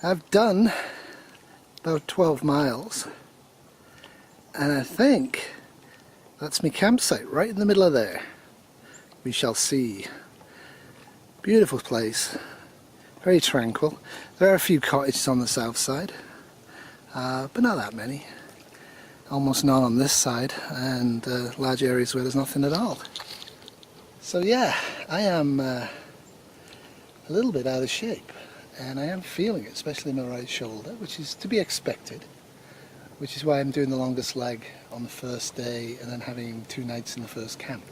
I've done about 12 miles and I think that's my campsite right in the middle of there. We shall see. Beautiful place, very tranquil. There are a few cottages on the south side, but not that many. Almost none on this side, and large areas where there's nothing at all. So yeah, I am a little bit out of shape, and I am feeling it, especially in my right shoulder, which is to be expected, which is why I'm doing the longest leg on the first day and then having 2 nights in the first camp.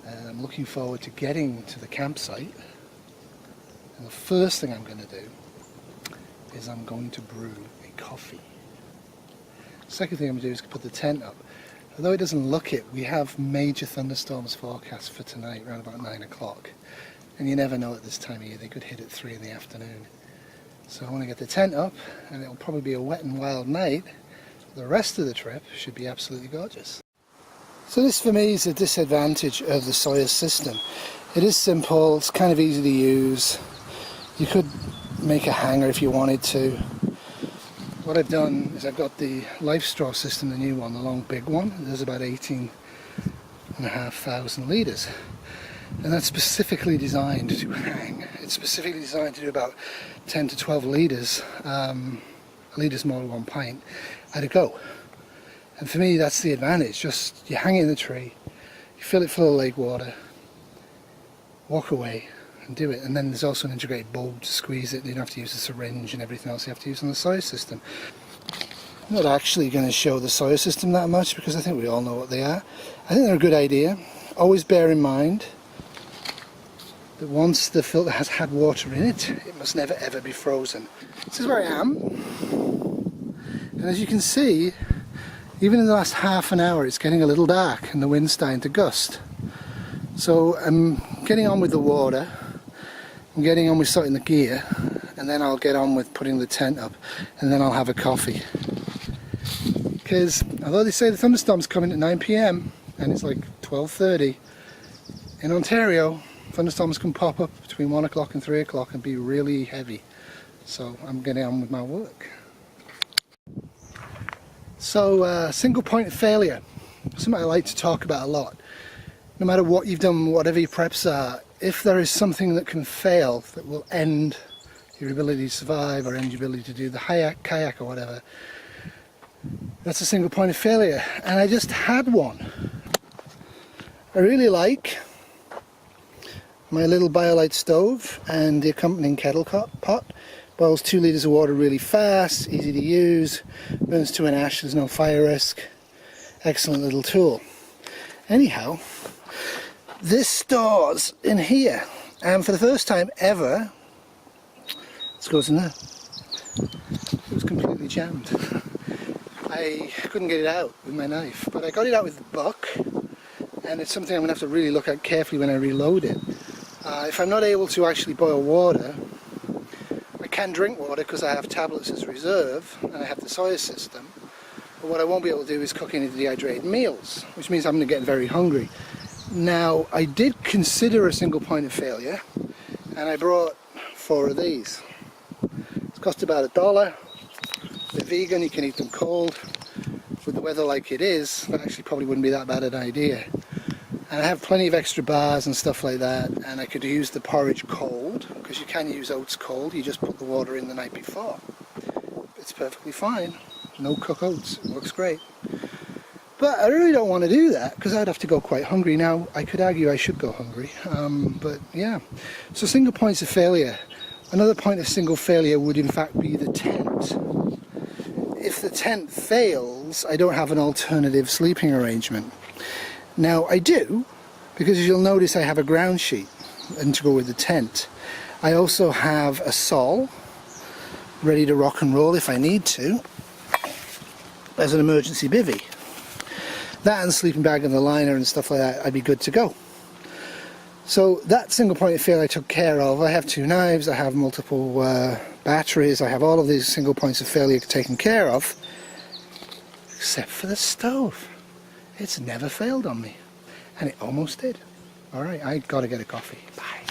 And I'm looking forward to getting to the campsite, and the first thing I'm going to do is I'm going to brew a coffee. Second thing I'm going to do is put the tent up. Although it doesn't look it, we have major thunderstorms forecast for tonight around about 9 o'clock. And you never know at this time of year, they could hit at 3 in the afternoon. So I want to get the tent up, and it'll probably be a wet and wild night. The rest of the trip should be absolutely gorgeous. So this for me is a disadvantage of the Sawyer system. It is simple, it's kind of easy to use. You could make a hanger if you wanted to. What I've done is I've got the Life Straw system, the new one, the long big one. There's about 18,500 litres. And that's specifically designed to hang. It's specifically designed to do about 10 to 12 litres, a litre's more than 1 pint, at a go. And for me that's the advantage, just you hang it in the tree, you fill it full of lake water, walk away and do it. And then there's also an integrated bulb to squeeze it. You don't have to use a syringe and everything else you have to use on the Sawyer system. I'm not actually going to show the Sawyer system that much because I think we all know what they are. I think they're a good idea. Always bear in mind that once the filter has had water in it, it must never ever be frozen. This is where I am, and as you can see, even in the last half an hour it's getting a little dark and the wind's starting to gust. So I'm getting on with the water, I'm getting on with sorting the gear, and then I'll get on with putting the tent up, and then I'll have a coffee. Because although they say the thunderstorm's coming at 9 PM and it's like 12:30, in Ontario thunderstorms can pop up between 1 o'clock and 3 o'clock and be really heavy. So I'm getting on with my work. So single point of failure, something I like to talk about a lot. No matter what you've done, whatever your preps are, if there is something that can fail that will end your ability to survive or end your ability to do the kayak or whatever, that's a single point of failure. And I just had one. I really like my little BioLite stove and the accompanying kettle pot. Boils 2 litres of water really fast, easy to use, burns to an ash, there's no fire risk. Excellent little tool. Anyhow, this stores in here, and for the first time ever, this goes in there. It was completely jammed. I couldn't get it out with my knife, but I got it out with the buck, and it's something I'm going to have to really look at carefully when I reload it. If I'm not able to actually boil water, I can drink water because I have tablets as reserve and I have the Sawyer system, but what I won't be able to do is cook any dehydrated meals, which means I'm going to get very hungry. Now, I did consider a single point of failure, and I brought 4 of these. It's cost about $1. They're vegan, you can eat them cold. With the weather like it is, that actually probably wouldn't be that bad an idea. And I have plenty of extra bars and stuff like that, and I could use the porridge cold, because you can use oats cold, you just put the water in the night before. It's perfectly fine, no cook oats, it works great. But I really don't want to do that, because I'd have to go quite hungry. Now, I could argue I should go hungry, but yeah. So single points of failure. Another point of single failure would in fact be the tent. If the tent fails, I don't have an alternative sleeping arrangement. Now I do, because as you'll notice I have a ground sheet and to go with the tent. I also have a saw ready to rock and roll if I need to as an emergency bivvy. That and the sleeping bag and the liner and stuff like that, I'd be good to go. So that single point of failure I took care of. I have 2 knives, I have multiple batteries, I have all of these single points of failure taken care of, except for the stove. It's never failed on me, and it almost did. Alright, I gotta get a coffee. Bye.